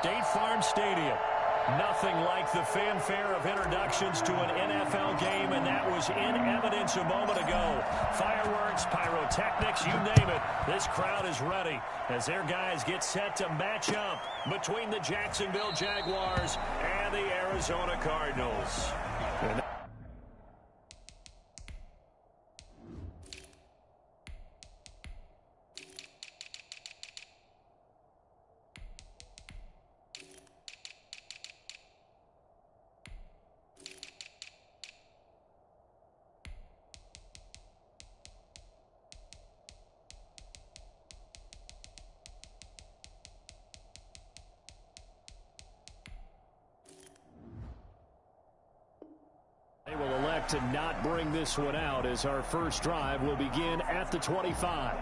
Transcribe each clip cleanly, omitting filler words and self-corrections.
State Farm Stadium. Nothing like the fanfare of introductions to an NFL game, and that was in evidence a moment ago. Fireworks, pyrotechnics, you name it. This crowd is ready as their guys get set to match up between the Jacksonville Jaguars and the Arizona Cardinals. They will elect to not bring this one out as our first drive will begin at the 25.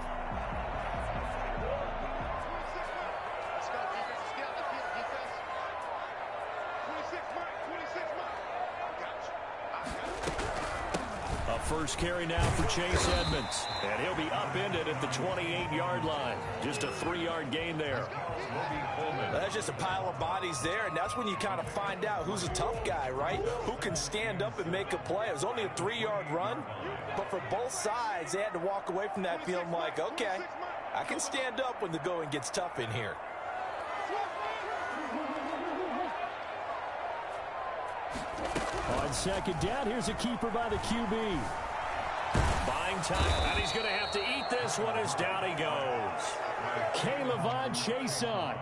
First carry now for Chase Edmonds. And he'll be upended at the 28-yard line. Just a 3-yard gain there. That's just a pile of bodies there, and that's when you kind of find out who's a tough guy, right? Who can stand up and make a play. It was only a 3-yard run, but for both sides, they had to walk away from that feeling like, okay, I can stand up when the going gets tough in here. On second down, here's a keeper by the QB. Buying time, and he's going to have to eat this one as down he goes. K'Lavon Chaisson.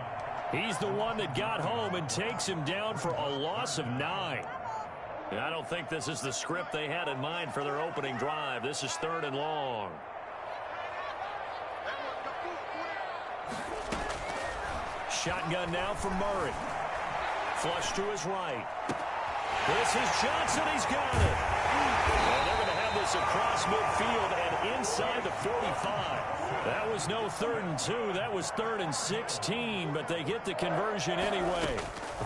He's the one that got home and takes him down for a loss of 9. And I don't think this is the script they had in mind for their opening drive. This is 3rd and long. Shotgun now for Murray. Flush to his right. This is Johnson. He's got it. And they're going to have this across midfield and inside the 45. That was no 3rd and 2. That was 3rd and 16, but they get the conversion anyway.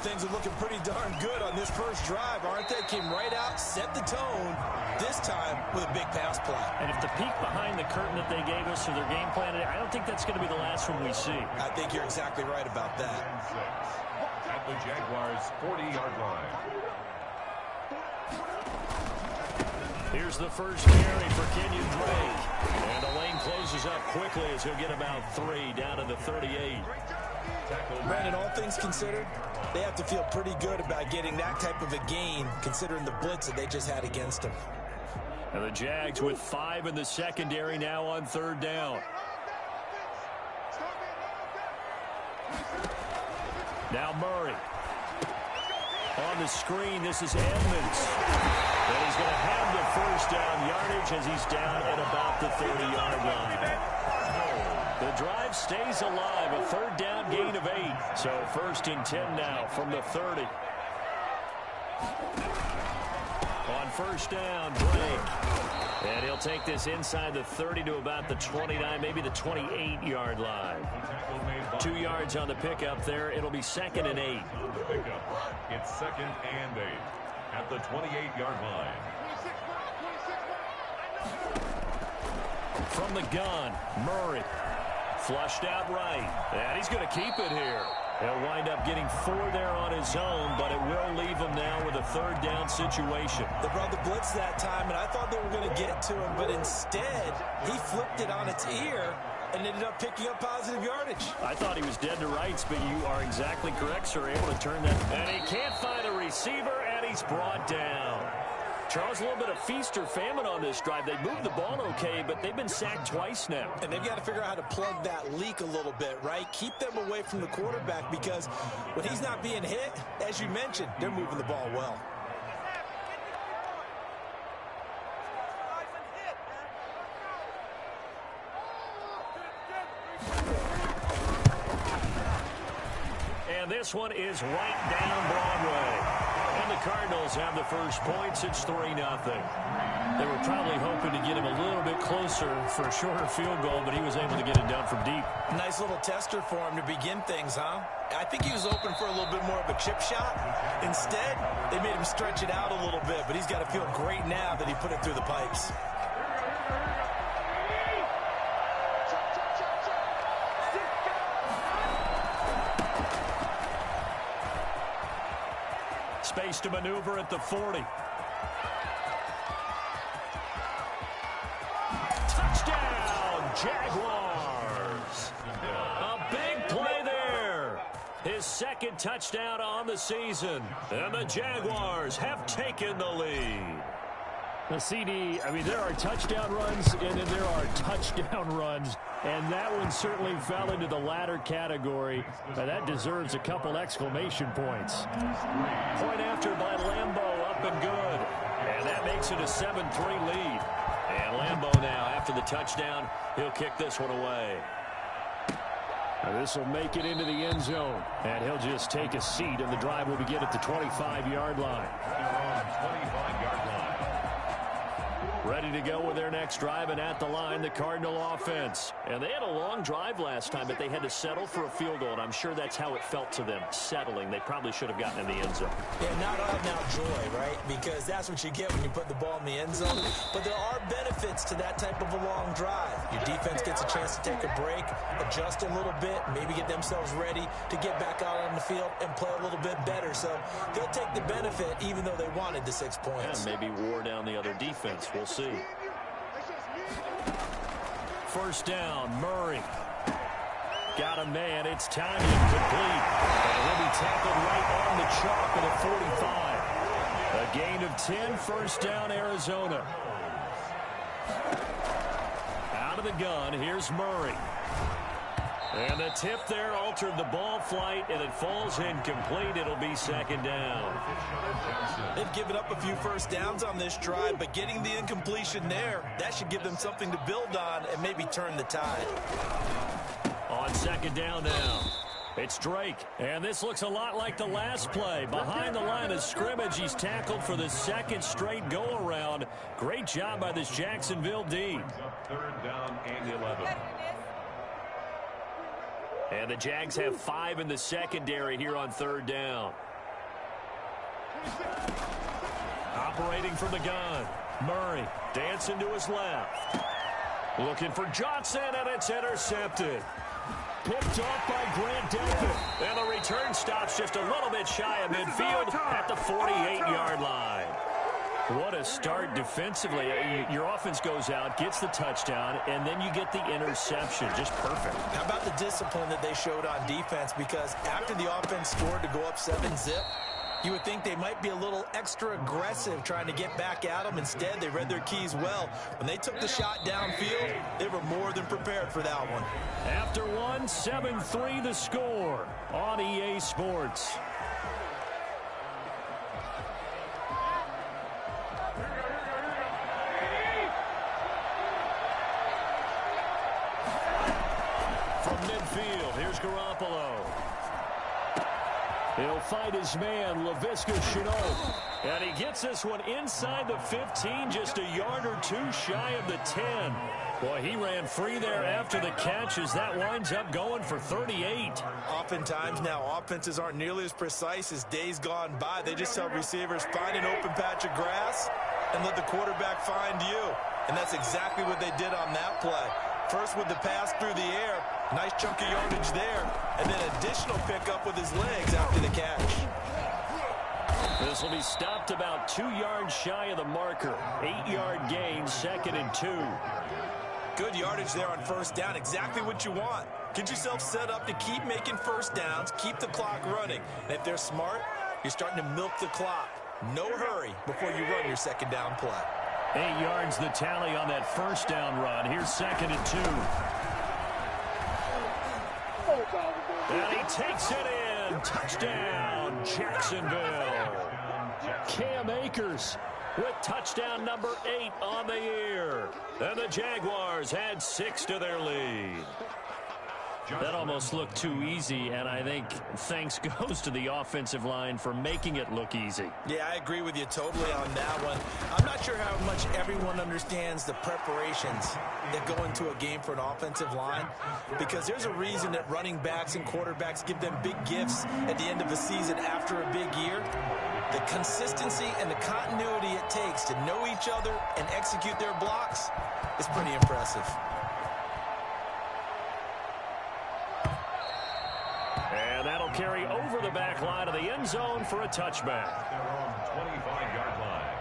Things are looking pretty darn good on this first drive, aren't they? Came right out, set the tone, this time with a big pass play. And if the peek behind the curtain that they gave us for their game plan, I don't think that's going to be the last one we see. I think you're exactly right about that. At the Jaguars' 40-yard line. Here's the first carry for Kenyon Drake. And the lane closes up quickly as he'll get about 3 down to the 38. Brandon, all things considered, they have to feel pretty good about getting that type of a gain considering the blitz that they just had against them. And the Jags with 5 in the secondary now on 3rd down. Now Murray. On the screen, this is Edmonds. And he's going to have the first down yardage as he's down at about the 30-yard line. The drive stays alive, a 3rd down gain of 8. So 1st and 10 now from the 30. On 1st down, Drake. And he'll take this inside the 30 to about the 29, maybe the 28-yard line. 2 yards on the pickup there. It'll be 2nd and 8. It's 2nd and 8 at the 28-yard line. From the gun, Murray. Flushed out right. And he's going to keep it here. He'll wind up getting 4 there on his own, but it will leave him now with a 3rd down situation. They brought the blitz that time, and I thought they were going to get to him, but instead, he flipped it on its ear and ended up picking up positive yardage. I thought he was dead to rights, but you are exactly correct, sir. Able to turn that. And he can't find a receiver, and he's brought down. Charles, a little bit of feast or famine on this drive. They moved the ball okay, but they've been sacked twice now. And they've got to figure out how to plug that leak a little bit, right? Keep them away from the quarterback because when he's not being hit, as you mentioned, they're moving the ball well. And this one is right down Broadway. And the Cardinals have the first points. It's 3-0. They were probably hoping to get him a little bit closer for a shorter field goal, but he was able to get it down from deep. Nice little tester for him to begin things, huh? I think he was open for a little bit more of a chip shot. Instead, they made him stretch it out a little bit, but he's got to feel great now that he put it through the pipes. space to maneuver at the 40. Touchdown, Jaguars. A big play there. His second touchdown on the season. And the Jaguars have taken the lead. The CD, I mean, there are touchdown runs, and then there are touchdown runs. And that one certainly fell into the latter category. That deserves a couple exclamation points. Point after by Lambeau, up and good. And that makes it a 7-3 lead. And Lambeau now, after the touchdown, he'll kick this one away. This will make it into the end zone. And he'll just take a seat, and the drive will begin at the 25-yard line. 25-yard line. Ready to go with their next drive, and at the line, the Cardinal offense. And they had a long drive last time, but they had to settle for a field goal, and I'm sure that's how it felt to them, settling. They probably should have gotten in the end zone. Yeah, not out-and-out joy, right? Because that's what you get when you put the ball in the end zone. But there are benefits to that type of a long drive. Your defense gets a chance to take a break, adjust a little bit, maybe get themselves ready to get back out on the field and play a little bit better. So they'll take the benefit even though they wanted the 6 points. And maybe wore down the other defense. We'll see. First down, Murray. Got a man. It's time incomplete. And he'll be tackled right on the chalk at the 45. A gain of 10, first down, Arizona. Out of the gun, here's Murray. And the tip there altered the ball flight, and it falls incomplete. It'll be second down. They've given up a few first downs on this drive, but getting the incompletion there, that should give them something to build on and maybe turn the tide. On second down now, it's Drake. And this looks a lot like the last play. Behind the line of scrimmage, he's tackled for the second straight go-around. Great job by this Jacksonville D. Third down and 11. And the Jags have 5 in the secondary here on third down. Operating from the gun, Murray dancing to his left. Looking for Johnson, and it's intercepted. Picked off by Grant Delpit. And the return stops just a little bit shy of midfield at the 48-yard line. What a start defensively. Your offense goes out, gets the touchdown, and then you get the interception. Just perfect. How about the discipline that they showed on defense? Because after the offense scored to go up 7-zip, you would think they might be a little extra aggressive trying to get back at them. Instead, they read their keys well. When they took the shot downfield, they were more than prepared for that one. After one, 7-3 the score on EA Sports. From midfield, here's Garoppolo. He'll fight his man, Laviska Shenault. And he gets this one inside the 15, just a yard or two shy of the 10. Boy, he ran free there after the catch as that winds up going for 38. Oftentimes now, offenses aren't nearly as precise as days gone by. They just tell receivers, find an open patch of grass and let the quarterback find you. And that's exactly what they did on that play. First with the pass through the air, nice chunk of yardage there, and then additional pickup with his legs after the catch. This will be stopped about 2 yards shy of the marker. 8-yard gain, 2nd and 2. Good yardage there on first down, exactly what you want. Get yourself set up to keep making first downs, keep the clock running. And if they're smart, you're starting to milk the clock. No hurry before you run your second down play. 8 yards the tally on that first down run. Here's 2nd and 2. And he takes it in. Touchdown, Jacksonville. Cam Akers with touchdown number 8 on the year. And the Jaguars had 6 to their lead. That almost looked too easy, and I think thanks goes to the offensive line for making it look easy. Yeah, I agree with you totally on that one. I'm not sure how much everyone understands the preparations that go into a game for an offensive line, because there's a reason that running backs and quarterbacks give them big gifts at the end of a season after a big year. The consistency and the continuity it takes to know each other and execute their blocks is pretty impressive. And that'll carry over the back line of the end end zone for a touchback. Their own 25-yard line.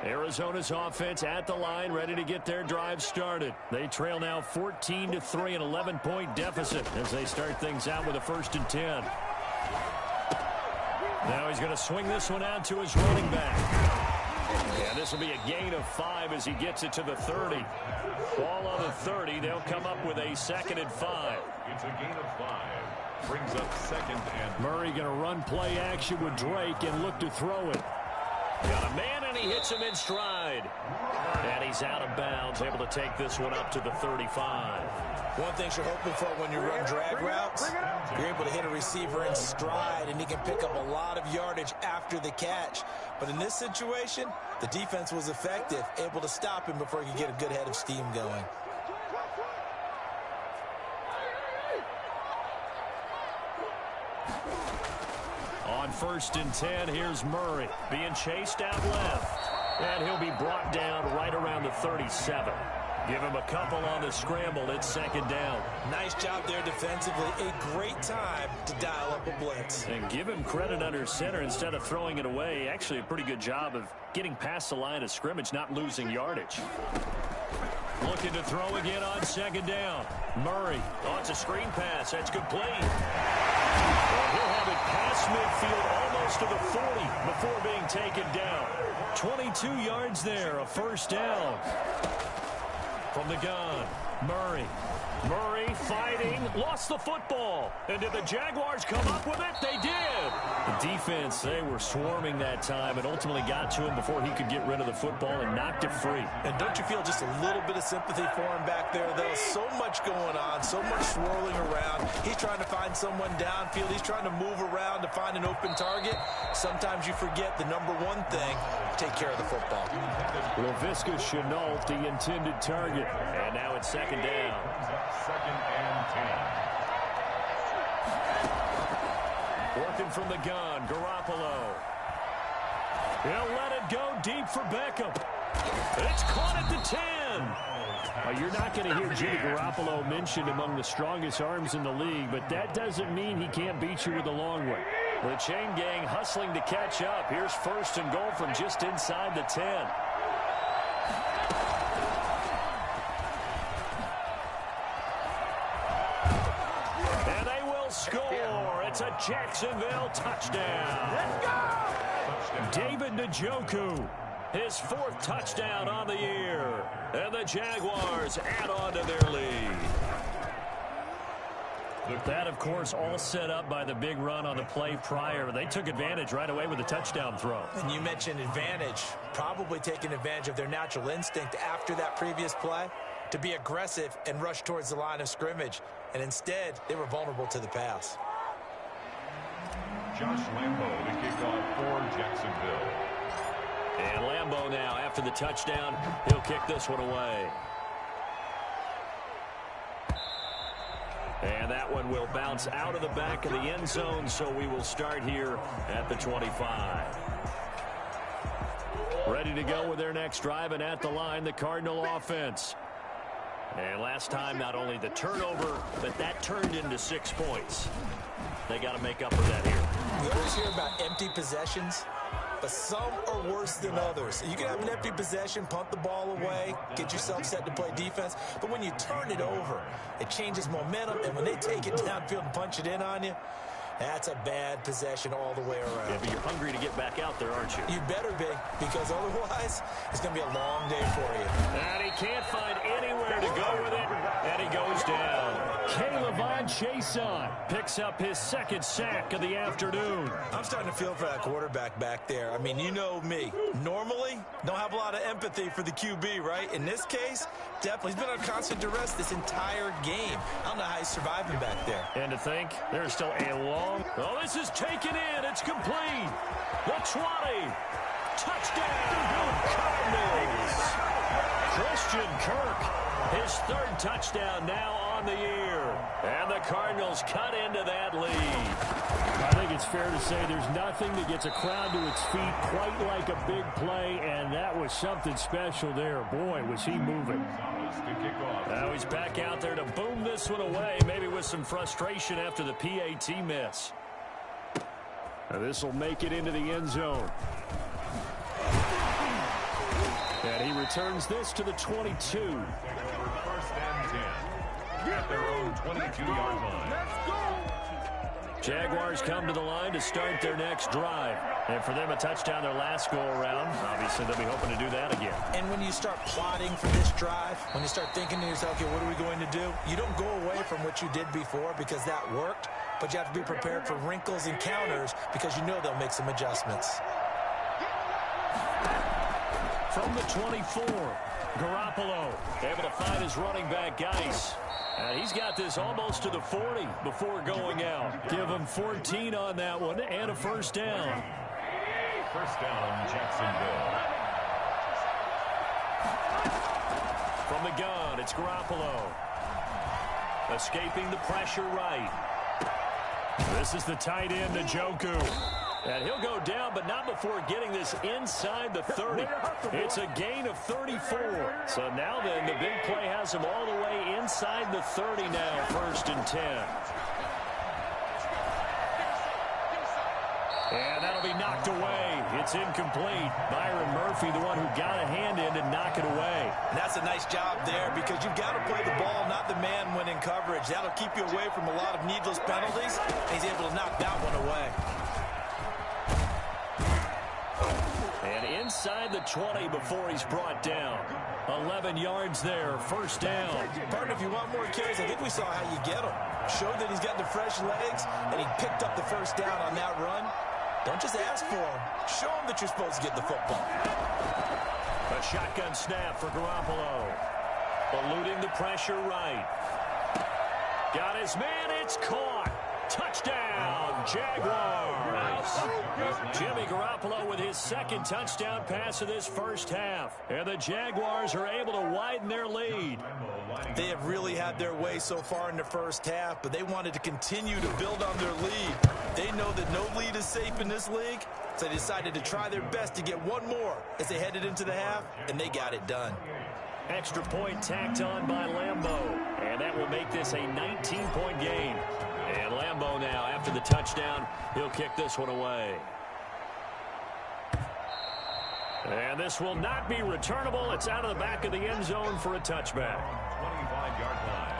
Arizona's offense at the line, ready to get their drive started. They trail now 14-3, an 11-point deficit as they start things out with a 1st and 10. Now he's going to swing this one out to his running back. And this will be a gain of 5 as he gets it to the 30. Ball on the 30. They'll come up with a 2nd and 5. It's a gain of 5. Brings up 2nd and... Murray going to run play action with Drake and look to throw it. Got a man, and he hits him in stride. And he's out of bounds, able to take this one up to the 35. One thing you're hoping for when you run drag routes, you're able to hit a receiver in stride, and he can pick up a lot of yardage after the catch. But in this situation, the defense was effective, able to stop him before he could get a good head of steam going. On 1st and 10, here's Murray being chased out left. And he'll be brought down right around the 37. Give him a couple on the scramble. It's 2nd down. Nice job there defensively. A great time to dial up a blitz. And give him credit under center instead of throwing it away. Actually, a pretty good job of getting past the line of scrimmage, not losing yardage. Looking to throw again on 2nd down. Murray. Oh, it's a screen pass. That's complete. Well, he'll have it past midfield almost to the 40 before being taken down. 22 yards there, a 1st down. From the gun, Murray. Murray fighting, lost the football. And did the Jaguars come up with it? They did. The defense, they were swarming that time and ultimately got to him before he could get rid of the football and knocked it free. And don't you feel just a little bit of sympathy for him back there, though? So much going on, so much swirling around. He's trying to find someone downfield. He's trying to move around to find an open target. Sometimes you forget the number one thing, take care of the football. Laviska Shenault, the intended target. And now it's 2nd down. 2nd and 10. Working from the gun, Garoppolo. He'll let it go deep for Beckham. It's caught at the 10. Well, you're not going to hear Jimmy Garoppolo mentioned among the strongest arms in the league, but that doesn't mean he can't beat you with a long one. The chain gang hustling to catch up. Here's 1st and goal from just inside the 10. And they will score. It's a Jacksonville touchdown. Let's go! David Njoku, his 4th touchdown on the year. And the Jaguars add on to their lead. That, of course, all set up by the big run on the play prior. They took advantage right away with a touchdown throw. And you mentioned advantage, probably taking advantage of their natural instinct after that previous play to be aggressive and rush towards the line of scrimmage. And instead, they were vulnerable to the pass. Josh Lambo, the kickoff for Jacksonville. And Lambo now, after the touchdown, he'll kick this one away. And that one will bounce out of the back of the end zone, so we will start here at the 25. Ready to go with their next drive, and at the line, the Cardinal offense. And last time, not only the turnover, but that turned into 6 points. They got to make up for that here. We always hear about empty possessions, but some are worse than others. You can have an empty possession, punt the ball away, get yourself set to play defense, but when you turn it over, it changes momentum, and when they take it downfield and punch it in on you, that's a bad possession all the way around. Yeah, but you're hungry to get back out there, aren't you? You better be, because otherwise, it's going to be a long day for you. And he can't find anywhere to go with it, and he goes down. K'Lavon Chaisson picks up his 2nd sack of the afternoon. I'm starting to feel for that quarterback back there. I mean, you know me. Normally, don't have a lot of empathy for the QB, right? In this case, definitely. He's been on constant duress this entire game. I don't know how he's surviving back there. And to think, there's still a long... Oh, this is taken in. It's complete. The 20. Touchdown, Cardinals. Christian Kirk, his his third touchdown now on the year. And the Cardinals cut into that lead. I think it's fair to say there's nothing that gets a crowd to its feet quite like a big play, and that was something special there. Boy, was he moving. Now he's back out there to boom this one away, maybe with some frustration after the PAT miss. Now this will make it into the end zone. And he returns this to the 22. First and 10 at their own 22-yard line. Jaguars come to the line to start their next drive. And for them, a touchdown their last go-around. Obviously, they'll be hoping to do that again. And when you start plotting for this drive, when you start thinking to yourself, okay, what are we going to do? You don't go away from what you did before because that worked, but you have to be prepared for wrinkles and counters because you know they'll make some adjustments. From the 24, Garoppolo able to find his running back, Geis. And he's got this almost to the 40 before going out. Give him 14 on that one and a first down. First down, Jacksonville. From the gun, it's Garoppolo. Escaping the pressure right. This is the tight end, Njoku. And he'll go down, but not before getting this inside the 30. It's a gain of 34. So now then, the big play has him all the way inside the 30 now, first and 10. And that'll be knocked away. It's incomplete. Byron Murphy, the one who got a hand in to knock it away. And that's a nice job there because you've got to play the ball, not the man when in coverage. That'll keep you away from a lot of needless penalties. And he's able to knock that one away. And inside the 20 before he's brought down. 11 yards there, first down. Partner, if you want more carries, I think we saw how you get him. Showed that he's got the fresh legs, and he picked up the first down on that run. Don't just ask for him. Show him that you're supposed to get the football. A shotgun snap for Garoppolo. Eluding the pressure right. Got his man, it's caught. Touchdown, Jaguars. Jimmy Garoppolo with his second touchdown pass of this first half. And the Jaguars are able to widen their lead. They have really had their way so far in the first half, but they wanted to continue to build on their lead. They know that no lead is safe in this league, so they decided to try their best to get one more as they headed into the half, and they got it done. Extra point tacked on by Lambo, and that will make this a 19-point game. And Lambo now, after the touchdown, he'll kick this one away. And this will not be returnable. It's out of the back of the end zone for a touchback. 25-yard line.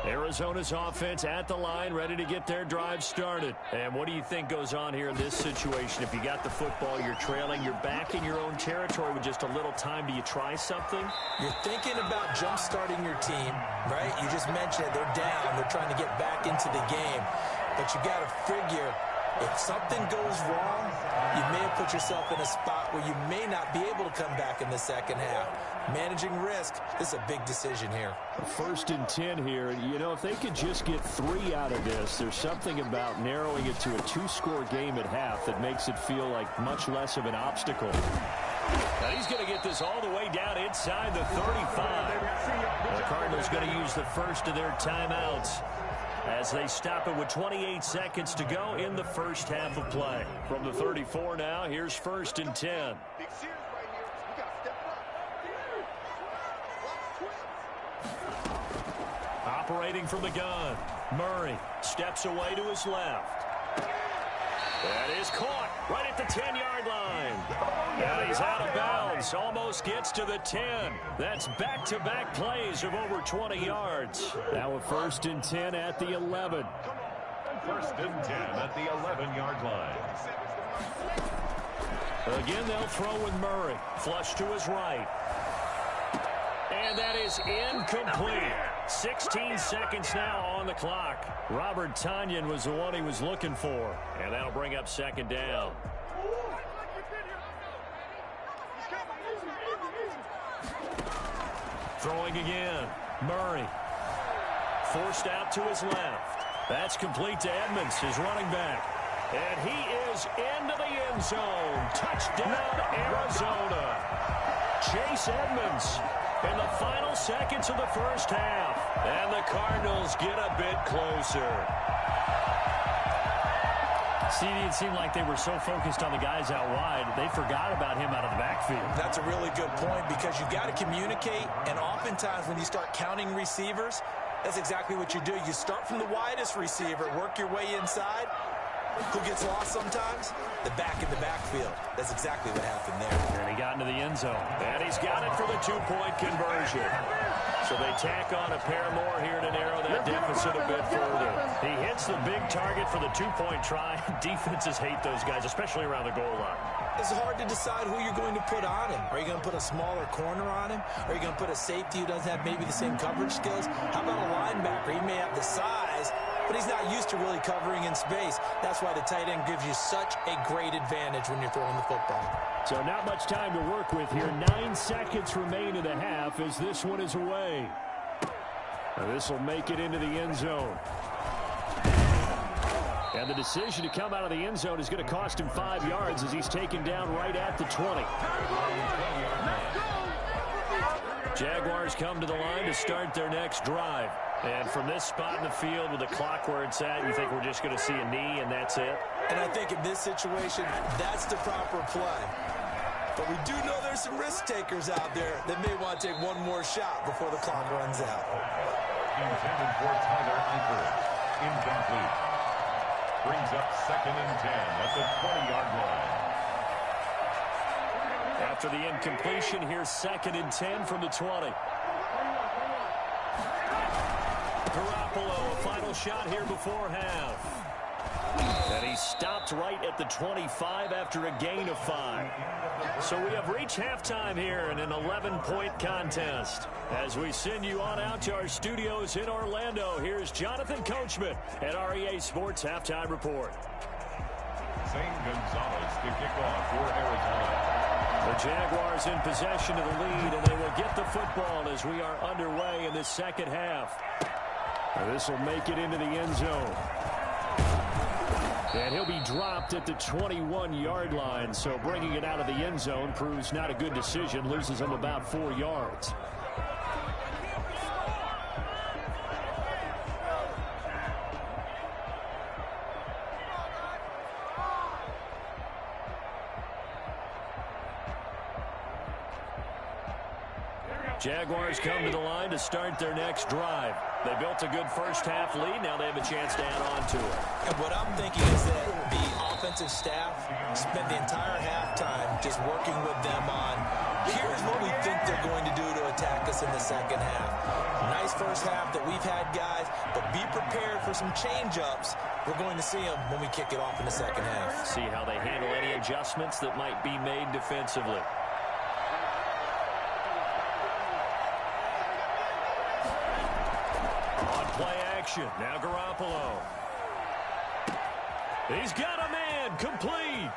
Arizona's offense at the line, ready to get their drive started. And what do you think goes on here in this situation? If you got the football, you're trailing, you're back in your own territory with just a little time. Do you try something? You're thinking about jump-starting your team, right? You just mentioned it. They're down. They're trying to get back into the game. But you got to figure, if something goes wrong, you may have put yourself in a spot where you may not be able to come back in the second half. Managing risk, this is a big decision here. First and 10 here. You know, if they could just get 3 out of this, there's something about narrowing it to a 2-score game at half that makes it feel like much less of an obstacle. Now he's going to get this all the way down inside the 35. The Cardinals going to use the first of their timeouts as they stop it with 28 seconds to go in the first half of play. From the 34 now, here's first and 10. Operating from the gun, Murray steps away to his left. That is caught right at the 10-yard line. And he's out of bounds, almost gets to the 10. That's back-to-back plays of over 20 yards. Now a first and 10 at the 11. First and 10 at the 11-yard line. Again, they'll throw with Murray. Flush to his right. And that is incomplete. 16 seconds now on the clock. Robert Tonyan was the one he was looking for. And that'll bring up second down. Throwing again. Murray. Forced out to his left. That's complete to Edmonds, his running back. And he is into the end zone. Touchdown, Arizona. Chase Edmonds in the final seconds of the first half. And the Cardinals get a bit closer. CD, it seemed like they were so focused on the guys out wide, they forgot about him out of the backfield. That's a really good point because you got to communicate, and oftentimes when you start counting receivers, that's exactly what you do. You start from the widest receiver, work your way inside. Who gets lost sometimes? The back in the backfield. That's exactly what happened there. And he got into the end zone. And he's got it for the two-point conversion. So they tack on a pair more here to narrow that deficit a bit further. He hits the big target for the two-point try. Defenses hate those guys, especially around the goal line. It's hard to decide who you're going to put on him. Are you going to put a smaller corner on him? Are you going to put a safety who doesn't have maybe the same coverage skills? How about a linebacker? He may have the size, but he's not used to really covering in space. That's why the tight end gives you such a great advantage when you're throwing the football. So not much time to work with here. 9 seconds remain in the half as this one is away. Now this will make it into the end zone. And the decision to come out of the end zone is going to cost him 5 yards as he's taken down right at the 20. Jaguars come to the line to start their next drive. And from this spot in the field with the clock where it's at, you think we're just going to see a knee and that's it? And I think in this situation, that's the proper play. But we do know there's some risk takers out there that may want to take one more shot before the clock runs out. Intended for Tyler Eifert. Incomplete. Brings up 2nd and 10 at the 20-yard line. After the incompletion, here's 2nd and 10 from the 20. Garoppolo, a final shot here before half. And he stopped right at the 25 after a gain of 5. So we have reached halftime here in an 11-point contest. As we send you on out to our studios in Orlando, here's Jonathan Coachman at REA Sports Halftime Report. Zane Gonzalez to kick off for Arizona. The Jaguars in possession of the lead, and they will get the football as we are underway in this second half. Now this will make it into the end zone. And he'll be dropped at the 21-yard line, so bringing it out of the end zone proves not a good decision, loses him about 4 yards. Jaguars come to the line to start their next drive. They built a good first-half lead. Now they have a chance to add on to it. And what I'm thinking is that the offensive staff spent the entire halftime just working with them on, here's what we think they're going to do to attack us in the second half. Nice first half that we've had, guys, but be prepared for some change-ups. We're going to see them when we kick it off in the second half. See how they handle any adjustments that might be made defensively. Play action. Now Garoppolo. He's got a man. Complete.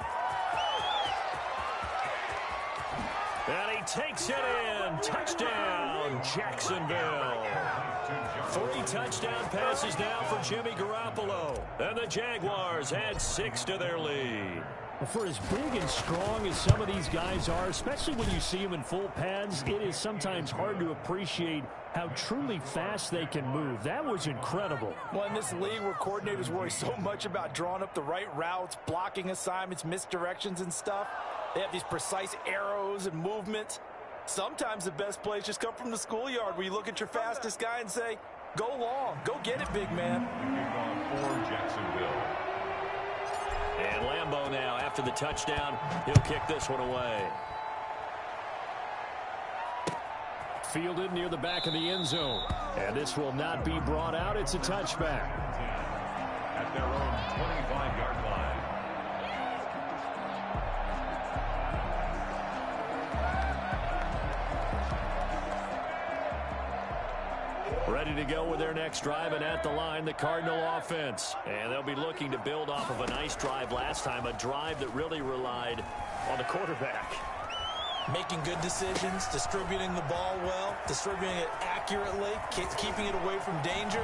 And he takes it in. Touchdown, Jacksonville. 3 touchdown passes now for Jimmy Garoppolo. And the Jaguars add 6 to their lead. For as big and strong as some of these guys are, especially when you see them in full pads, it is sometimes hard to appreciate how truly fast they can move. That was incredible. Well, in this league where coordinators worry so much about drawing up the right routes, blocking assignments, misdirections and stuff, they have these precise arrows and movements. Sometimes the best plays just come from the schoolyard where you look at your fastest guy and say, go long, go get it, big man. For Jacksonville. And Lambeau now, after the touchdown, he'll kick this one away. Fielded near the back of the end zone. And this will not be brought out. It's a touchback. At their own 25-yard line. Ready to go with their next drive, and at the line, the Cardinal offense. And they'll be looking to build off of a nice drive last time, a drive that really relied on the quarterback. Making good decisions, distributing the ball well, distributing it accurately, keeping it away from danger.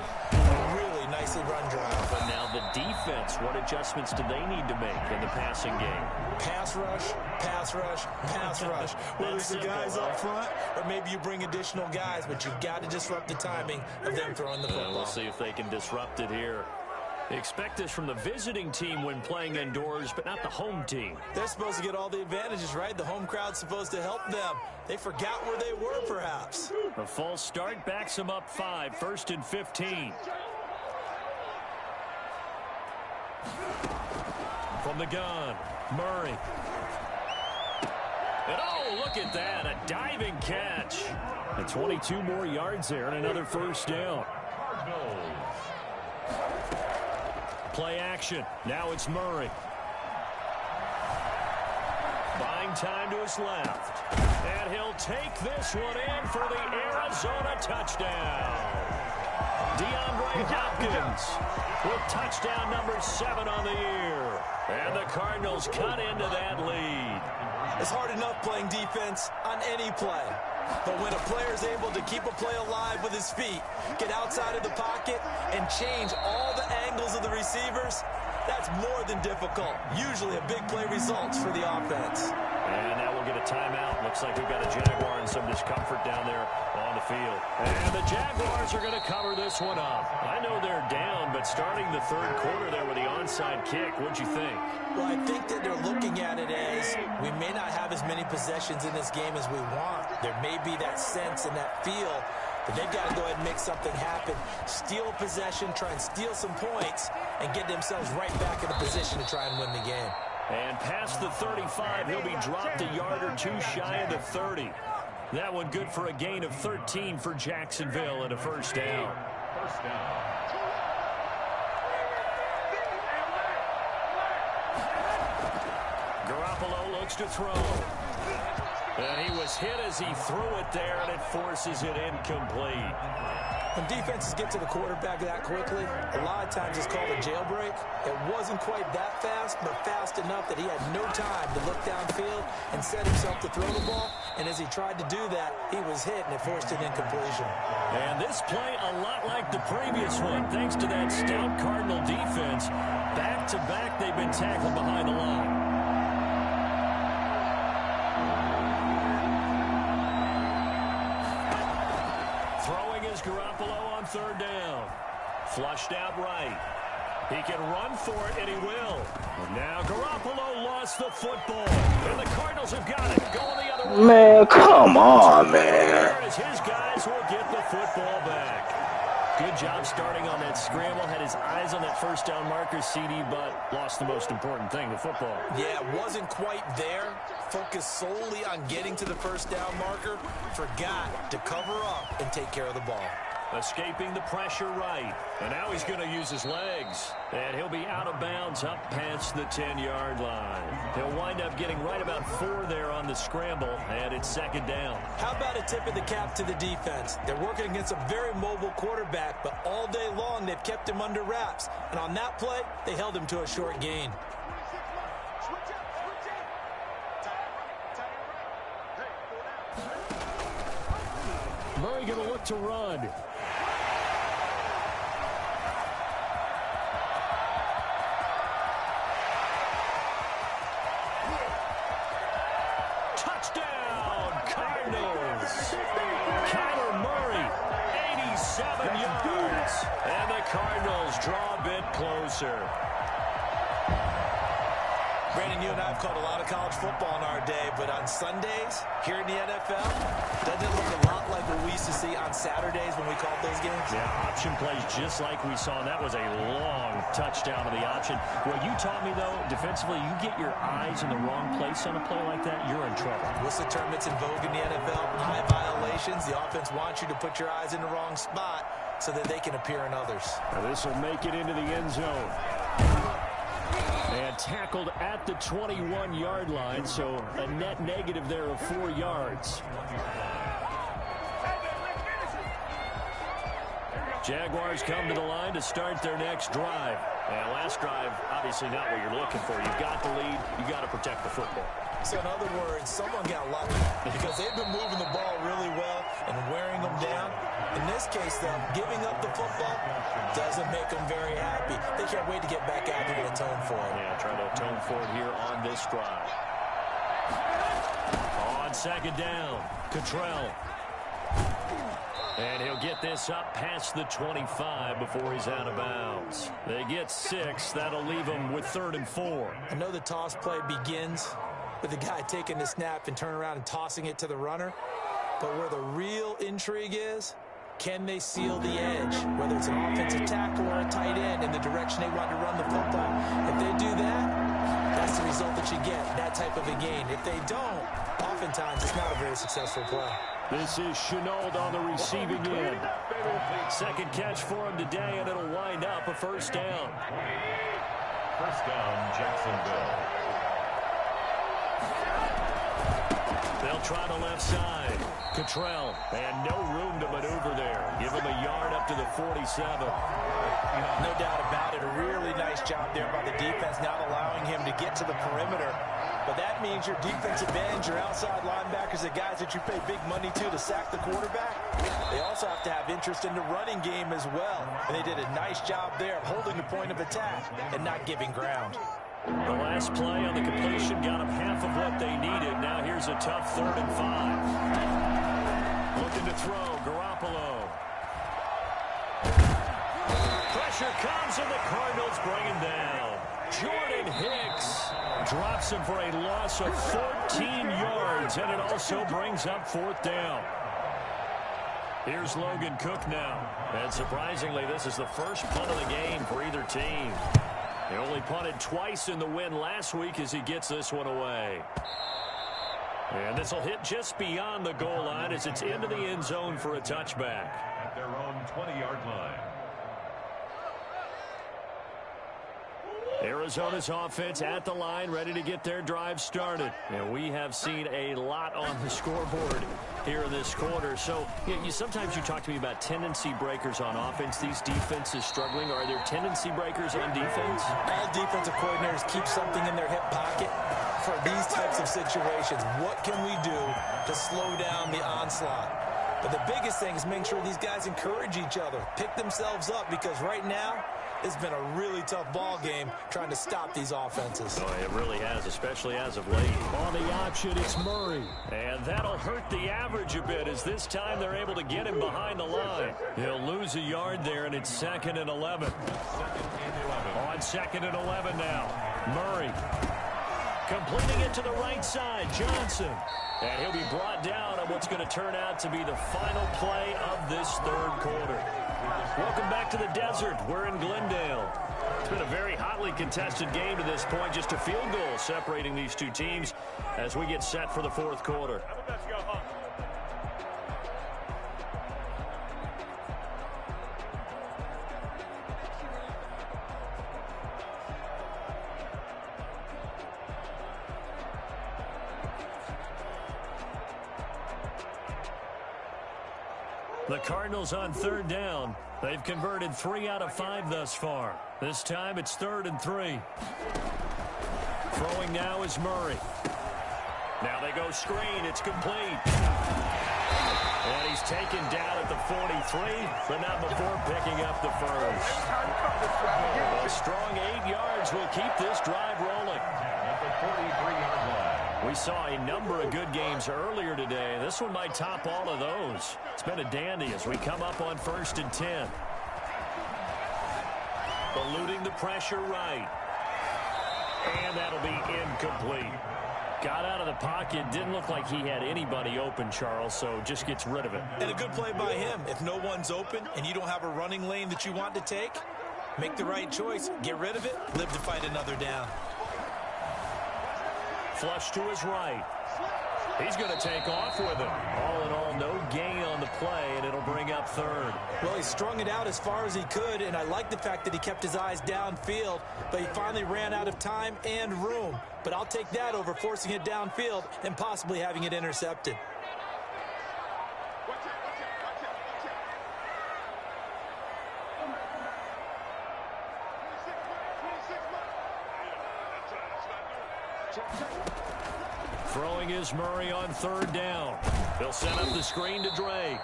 Really nicely run drive. But now the defense, what adjustments do they need to make in the passing game? Pass rush, pass rush, pass rush. Whether it's the guys up front or maybe you bring additional guys, but you've got to disrupt the timing of them throwing the football. We'll see if they can disrupt it here. Expect this from the visiting team when playing indoors, but not the home team. They're supposed to get all the advantages, right? The home crowd's supposed to help them. They forgot where they were, perhaps. A false start backs them up 5, 1st and 15. From the gun, Murray. And oh, look at that, a diving catch. And 22 more yards there and another first down. Play action. Now it's Murray. Buying time to his left. And he'll take this one in for the Arizona touchdown. DeAndre Hopkins with touchdown number 7 on the year. And the Cardinals cut into that lead. It's hard enough playing defense on any play. But when a player is able to keep a play alive with his feet, get outside of the pocket, and change all the angles of the receivers, that's more than difficult. Usually a big play results for the offense. And now we'll get a timeout. Looks like we've got a Jaguar and some discomfort down there on the field. And the Jaguars are going to cover this one up. I know they're down, but starting the third quarter there with the onside kick, what'd you think? Well, I think that they're looking at it as we may not have as many possessions in this game as we want. There may be that sense and that feel that they've got to go ahead and make something happen. Steal a possession, try and steal some points, and get themselves right back in a position to try and win the game. And past the 35, he'll be dropped a yard or two shy of the 30. That one good for a gain of 13 for Jacksonville and a first down. First down. Garoppolo looks to throw. And he was hit as he threw it there, and it forces it incomplete. When defenses get to the quarterback that quickly, a lot of times it's called a jailbreak. It wasn't quite that fast, but fast enough that he had no time to look downfield and set himself to throw the ball. And as he tried to do that, he was hit, and it forced an incompletion. And this play a lot like the previous one, thanks to that stout Cardinal defense. Back-to-back, they've been tackled behind the line. Garoppolo on third down. Flushed out right. He can run for it, and he will. And now Garoppolo lost the football. And the Cardinals have got it. Going the other way. Man, come on, man. As his guys will get the football back. Good job starting on that scramble. Had his eyes on that first down marker, CD, but lost the most important thing, the football. Yeah, wasn't quite there. Focused solely on getting to the first down marker. Forgot to cover up and take care of the ball. Escaping the pressure right. And now he's going to use his legs. And he'll be out of bounds up past the 10-yard line. He'll wind up getting right about 4 there on the scramble, and it's second down. How about a tip of the cap to the defense? They're working against a very mobile quarterback, but all day long they've kept him under wraps. And on that play, they held him to a short gain. Murray going to look to run. Touchdown, Cardinals. Kyler Murray, 87 yards. And the Cardinals draw a bit closer. Brandon, you and I have called a lot of college football in our day, but on Sundays, here in the NFL, doesn't it look a lot like what we used to see on Saturdays when we called those games? Yeah, option plays just like we saw, and that was a long touchdown to the option. What you taught me, though, defensively, you get your eyes in the wrong place on a play like that, you're in trouble. What's the term that's in vogue in the NFL? Eye violations. The offense wants you to put your eyes in the wrong spot so that they can appear in others. Now this will make it into the end zone. And tackled at the 21-yard line, so a net negative there of 4 yards. Jaguars come to the line to start their next drive. And last drive, obviously not what you're looking for. You've got the lead. You've got to protect the football. So in other words, someone got lucky because they've been moving the ball really well and wearing them down. In this case, though, giving up the football doesn't make them very happy. They can't wait to get back out there and atone for it. Yeah, trying to atone for it here on this drive. On second down, Cottrell. And he'll get this up past the 25 before he's out of bounds. They get 6. That'll leave them with 3rd and 4. I know the toss play begins with the guy taking the snap and turning around and tossing it to the runner. But where the real intrigue is, can they seal the edge, whether it's an offensive tackle or a tight end, in the direction they want to run the football? If they do that, that's the result that you get, that type of a gain. If they don't, oftentimes it's not a very successful play. This is Shenault on the receiving end. Second catch for him today, and it'll wind up a first down. First down, Jacksonville. They'll try the left side. Cottrell, and no room to maneuver there. Give him a yard up to the 47. No doubt about it. A really nice job there by the defense, not allowing him to get to the perimeter. But that means your defensive ends, your outside linebackers, the guys that you pay big money to sack the quarterback, they also have to have interest in the running game as well. And they did a nice job there of holding the point of attack and not giving ground. The last play on the completion got them half of what they needed. Now here's a tough 3rd and 5. Looking to throw, Garoppolo. Pressure comes, and the Cardinals bring him down. Jordan Hicks drops him for a loss of 14 yards, and it also brings up 4th down. Here's Logan Cook now. And surprisingly, this is the first punt of the game for either team. He only punted twice in the win last week as he gets this one away. And this will hit just beyond the goal line as it's into the end zone for a touchback. At their own 20-yard line. Arizona's offense at the line, ready to get their drive started. And we have seen a lot on the scoreboard here in this quarter. So sometimes you talk to me about tendency breakers on offense. These defenses struggling. Are there tendency breakers on defense? All defensive coordinators keep something in their hip pocket for these types of situations. What can we do to slow down the onslaught? But the biggest thing is making sure these guys encourage each other, pick themselves up, because right now, it's been a really tough ball game trying to stop these offenses. Oh, it really has, especially as of late. On the option, it's Murray. And that'll hurt the average a bit as this time they're able to get him behind the line. He'll lose a yard there, and it's 2nd and 11. On 2nd and 11 now. Murray completing it to the right side. Johnson. And he'll be brought down on what's going to turn out to be the final play of this 3rd quarter. Welcome back to the desert. We're in Glendale. It's been a very hotly contested game to this point. Just a field goal separating these two teams as we get set for the 4th quarter. The Cardinals on 3rd down. They've converted 3 out of 5 thus far. This time it's 3rd and 3. Throwing now is Murray. Now they go screen. It's complete. And he's taken down at the 43, but not before picking up the first. A strong 8 yards will keep this drive rolling. At the 43-yard line. We saw a number of good games earlier today. This one might top all of those. It's been a dandy as we come up on 1st and 10. Eluding the pressure right. And that'll be incomplete. Got out of the pocket. Didn't look like he had anybody open, Charles, so just gets rid of it. And a good play by him. If no one's open and you don't have a running lane that you want to take, make the right choice. Get rid of it. Live to fight another down. Flush to his right. He's going to take off with it. All in all, no gain on the play, and it'll bring up 3rd. Well, he strung it out as far as he could, and I like the fact that he kept his eyes downfield, but he finally ran out of time and room. But I'll take that over forcing it downfield and possibly having it intercepted. Throwing is Murray on third down. They'll set up the screen to Drake.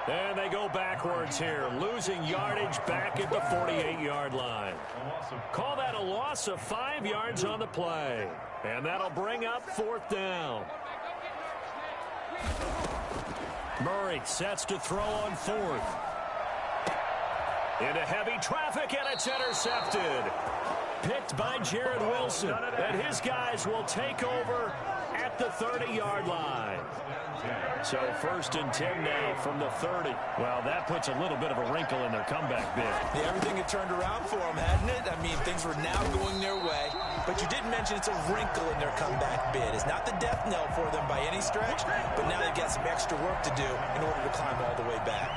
And they go backwards here, losing yardage back at the 48-yard line. Call that a loss of 5 yards on the play. And that'll bring up fourth down. Murray sets to throw on fourth. Into heavy traffic, and it's intercepted. Picked by Jared Wilson. And his guys will take over at the 30-yard line. So 1st and 10 now from the 30. Well, that puts a little bit of a wrinkle in their comeback bid. Yeah, everything had turned around for them, hadn't it? I mean, things were now going their way. But you did mention it's a wrinkle in their comeback bid. It's not the death knell for them by any stretch, but now they've got some extra work to do in order to climb all the way back.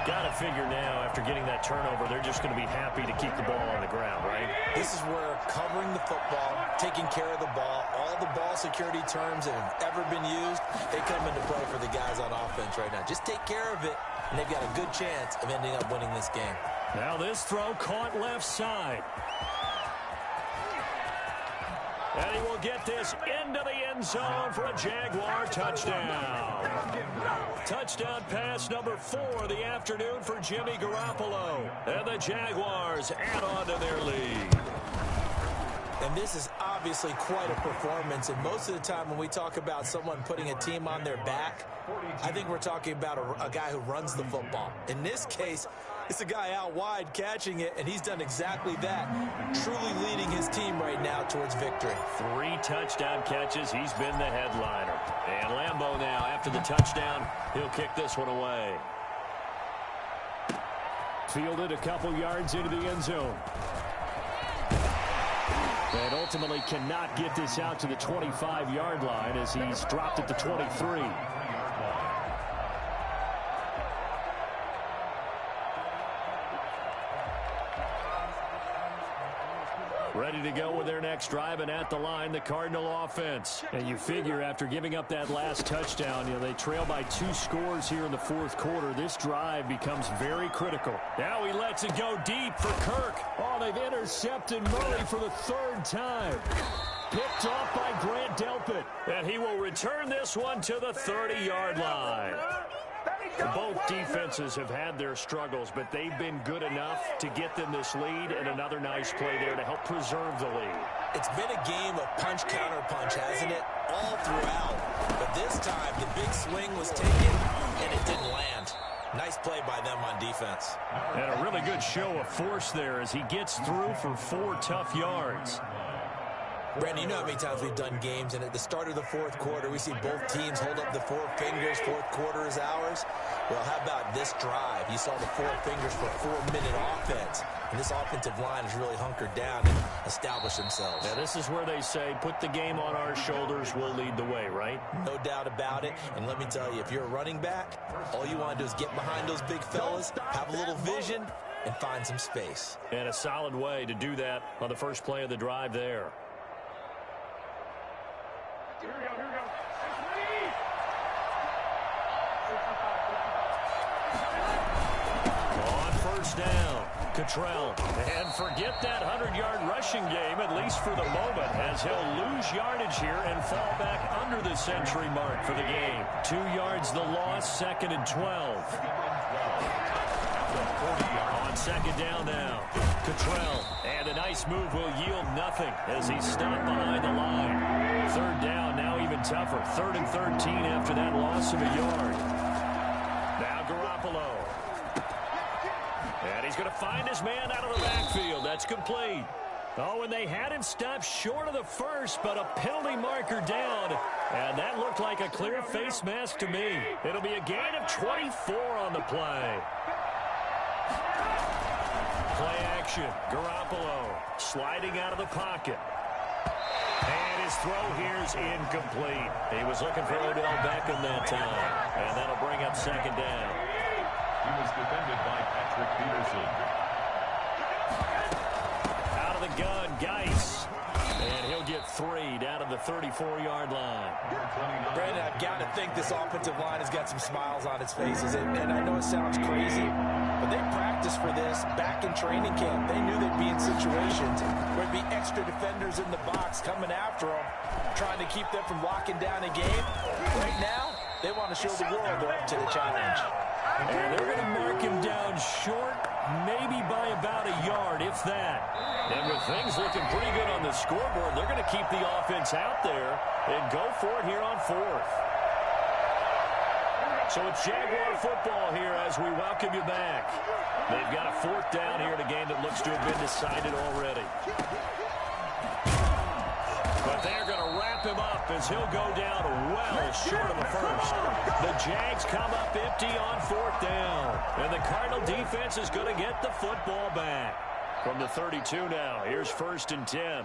Got to figure now, after getting that turnover, they're just going to be happy to keep the ball on the ground, right? This is where covering the football, taking care of the ball, all the ball security terms that have ever been used, they come into play for the guys on offense right now. Just take care of it, and they've got a good chance of ending up winning this game. Now this throw caught left side. And he will get this into the end zone for a Jaguar touchdown. Touchdown pass number 4 of the afternoon for Jimmy Garoppolo. And the Jaguars add on to their lead. And this is obviously quite a performance. And most of the time when we talk about someone putting a team on their back, I think we're talking about a guy who runs the football. In this case, it's a guy out wide catching it, and he's done exactly that, truly leading his team right now towards victory. 3 touchdown catches. He's been the headliner. And Lambeau now, after the touchdown, he'll kick this one away. Fielded a couple yards into the end zone. And ultimately cannot get this out to the 25-yard line as he's dropped at the 23. Ready to go with their next drive, and at the line, the Cardinal offense. And you figure after giving up that last touchdown, they trail by 2 scores here in the fourth quarter. This drive becomes very critical. Now he lets it go deep for Kirk. Oh, they've intercepted Murray for the 3rd time. Picked off by Grant Delpit. And he will return this one to the 30-yard line. Both defenses have had their struggles, but they've been good enough to get them this lead, and another nice play there to help preserve the lead. It's been a game of punch-counter-punch, hasn't it? All throughout. But this time, the big swing was taken, and it didn't land. Nice play by them on defense. And a really good show of force there as he gets through for 4 tough yards. Brandon, you know how many times we've done games, and at the start of the fourth quarter, we see both teams hold up the 4 fingers, fourth quarter is ours. Well, how about this drive? You saw the 4 fingers for 4-minute offense, and this offensive line has really hunkered down and established themselves. Now, this is where they say, put the game on our shoulders, we'll lead the way, right? No doubt about it, and let me tell you, if you're a running back, all you want to do is get behind those big fellas, have a little vision, and find some space. And a solid way to do that on the first play of the drive there. Here we go. On first down, Cottrell. And forget that 100-yard rushing game, at least for the moment, as he'll lose yardage here and fall back under the century mark for the game. 2 yards the loss, 2nd and 12. On 2nd down now, Cottrell. And a nice move will yield nothing as he's stopped behind the line. 3rd down, now even tougher. 3rd and 13 after that loss of a yard. Now Garoppolo. And he's going to find his man out of the backfield. That's complete. Oh, and they had him stopped short of the first, but a penalty marker down. And that looked like a clear face mask to me. It'll be a gain of 24 on the play. Play action. Garoppolo sliding out of the pocket. And his throw here's incomplete. He was looking for Odell Beckham that time. And that'll bring up 2nd down. He was defended by Patrick Peterson. Out of the gun, Geis. And he'll get 3 down to the 34-yard line. Brandon, I've got to think this offensive line has got some smiles on its faces. And I know it sounds crazy, but they practiced for this back in training camp. They knew they'd be in situations where there'd be extra defenders in the box coming after them, trying to keep them from locking down a game. Right now, they want to show the world they're up to the challenge. And they're going to mark him down short, maybe by about a yard, if that. And with things looking pretty good on the scoreboard, they're going to keep the offense out there and go for it here on 4th. So it's Jaguar football here as we welcome you back. They've got a 4th down here in a game that looks to have been decided already. But they're going to wrap him up as he'll go down well short of the first. The Jags come up empty on 4th down. And the Cardinal defense is going to get the football back. From the 32 now, here's 1st and 10.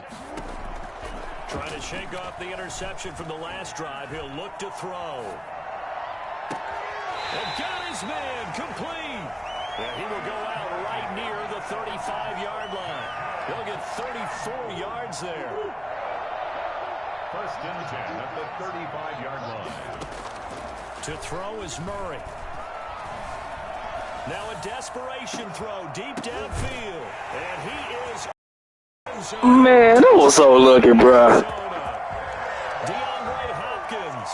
Trying to shake off the interception from the last drive. He'll look to throw. And got his man complete. And he will go out right near the 35-yard line. He'll get 34 yards there. 1st and 10 at the 35-yard line. To throw is Murray. Now a desperation throw deep downfield. And he is... Man, that was so lucky, bro. DeAndre Hopkins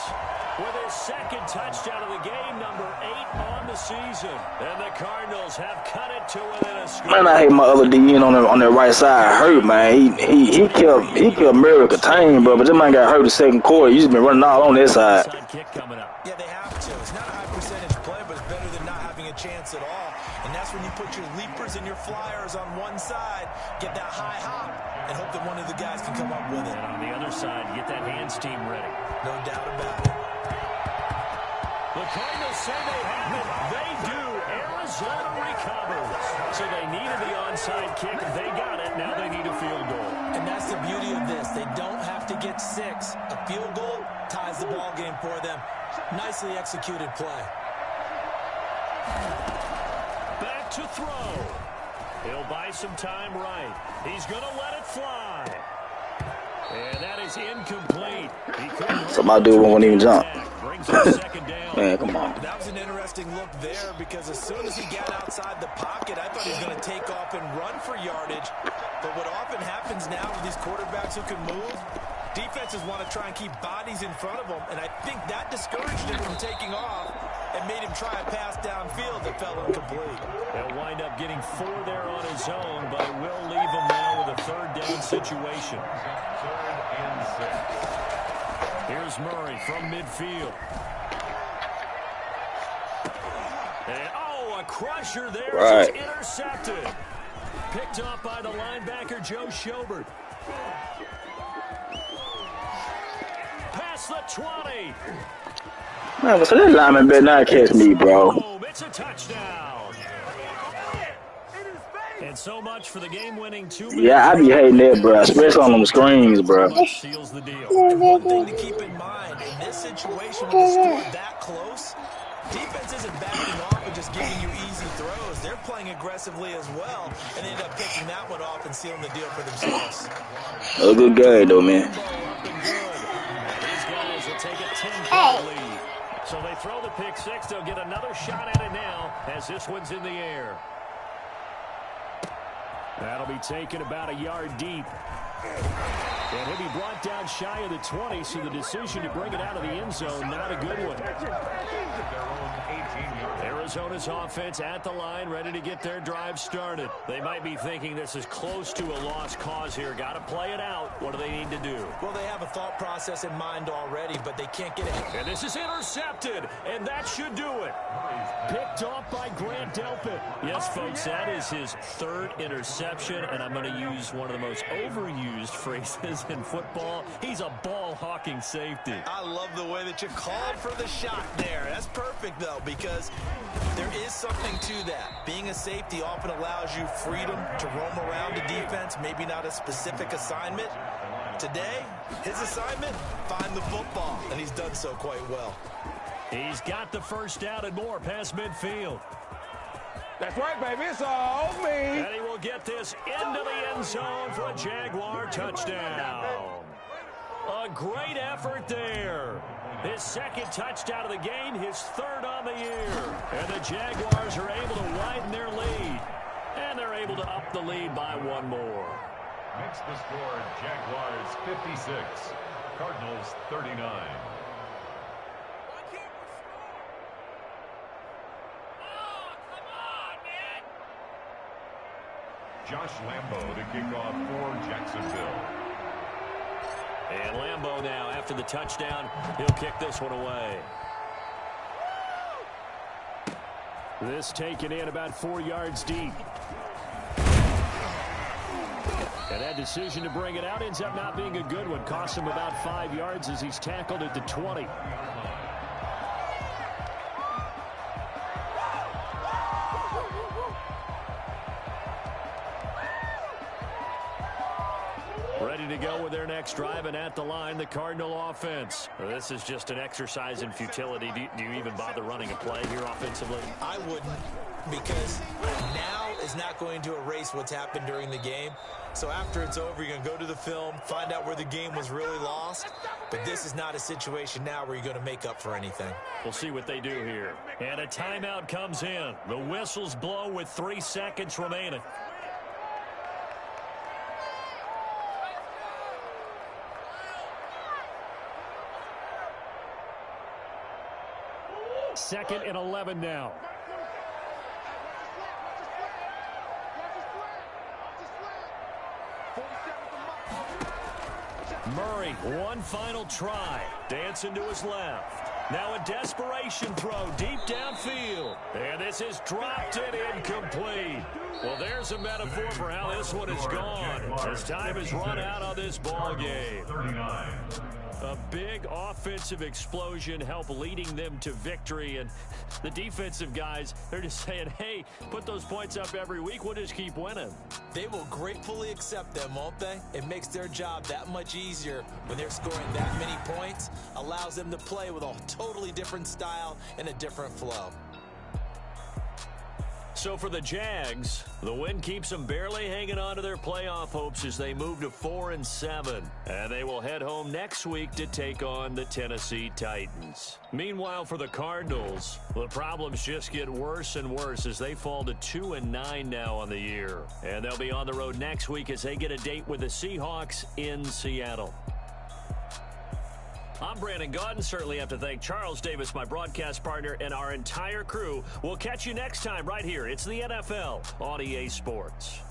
with his 2nd touchdown of the game, number 8 on the season. And the Cardinals have cut it to within a score. Man, I hate my other DN on that right side hurt, man. He kept Murray contained, bro. But this man got hurt the 2nd quarter. He's been running all on that side. Kick coming up. Yeah, they have to. It's not a high percentage play, but it's better than not having a chance at all. And that's when you put your leapers and your flyers on one side, get that high hop, and hope that one of the guys can come up with it. And on the other side, get that hands team ready. No doubt about it. The Cardinals say they have it. They do. Arizona recovers. So they needed the onside kick. They got it. Now they need a field goal. And that's the beauty of this. They don't have to get 6. A field goal ties the ball game for them. Nicely executed play. Back to throw. He'll buy some time right. He's going to let it fly. And that is incomplete. So my dude won't even jump. Brings up 2nd down. Man, come on. That was an interesting look there because as soon as he got outside the pocket, I thought he was going to take off and run for yardage. But what often happens now with these quarterbacks who can move, defenses want to try and keep bodies in front of them, and I think that discouraged him from taking off and made him try a pass downfield that fell incomplete. He'll wind up getting 4 there on his own, but it will leave him now with a 3rd down situation. 3rd and 6. Here's Murray from midfield. And, a crusher there. Right. It's intercepted. Picked up by the linebacker, Joe Schobert. Past the 20. Man, so this lineman better not catch me, bro. It's a touchdown. And so much for the game-winning 2-minute. Yeah, I be hating that, bro, especially on them screens, bro. Seals the deal. And one thing to keep in mind, in this situation with the score that close, defense isn't backing off and just giving you easy throws. They're playing aggressively as well, and they end up picking that one off and sealing the deal for themselves. A good game, though, man. These guys will take a 10-point lead. So they throw the pick 6. They'll get another shot at it now as this one's in the air. That'll be taken about a yard deep. And he'll be brought down shy of the 20, so the decision to bring it out of the end zone, not a good one. Arizona's offense at the line, ready to get their drive started. They might be thinking this is close to a lost cause here. Got to play it out. What do they need to do? Well, they have a thought process in mind already, but they can't get it. And this is intercepted, and that should do it. Picked off by Grant Delpit. Yes, folks, that is his 3rd interception, and I'm going to use one of the most overused phrases in football. He's a ball-hawking safety. I love the way that you called for the shot there. That's perfect, though, because there is something to that. Being a safety often allows you freedom to roam around the defense, maybe not a specific assignment. Today, his assignment, find the football, and he's done so quite well. He's got the 1st down and more past midfield. That's right, baby. It's all me. And he will get this into the end zone for a Jaguar touchdown. A great effort there. His second touchdown of the game, his third on the year. And the Jaguars are able to widen their lead. And they're able to up the lead by one more. Makes the score Jaguars 56, Cardinals 39. Josh Lambo to kick off for Jacksonville. And Lambo now, after the touchdown, he'll kick this one away. This taken in about 4 yards deep. And that decision to bring it out ends up not being a good one. Costs him about 5 yards as he's tackled at the 20. Ready to go with their next drive, and at the line, the Cardinal offense. Well, this is just an exercise in futility. Do you even bother running a play here offensively? I wouldn't, because now is not going to erase what's happened during the game. So after it's over, you're going to go to the film, find out where the game was really lost. But this is not a situation now where you're going to make up for anything. We'll see what they do here. And a timeout comes in. The whistles blow with 3 seconds remaining. Second and 11 now. Murray, one final try. Dancing to his left. Now a desperation throw deep downfield. And this is dropped and incomplete. Well, there's a metaphor for how this one is gone. As time has run out on this ball game. A big offensive explosion helped leading them to victory. And the defensive guys, they're just saying, hey, put those points up every week. We'll just keep winning. They will gratefully accept them, won't they? It makes their job that much easier when they're scoring that many points. Allows them to play with a totally different style and a different flow. So for the Jags, the win keeps them barely hanging on to their playoff hopes as they move to 4-7. And they will head home next week to take on the Tennessee Titans. Meanwhile, for the Cardinals, the problems just get worse and worse as they fall to 2-9 now on the year. And they'll be on the road next week as they get a date with the Seahawks in Seattle. I'm Brandon Gaudin. Certainly have to thank Charles Davis, my broadcast partner, and our entire crew. We'll catch you next time right here. It's the NFL on EA Sports.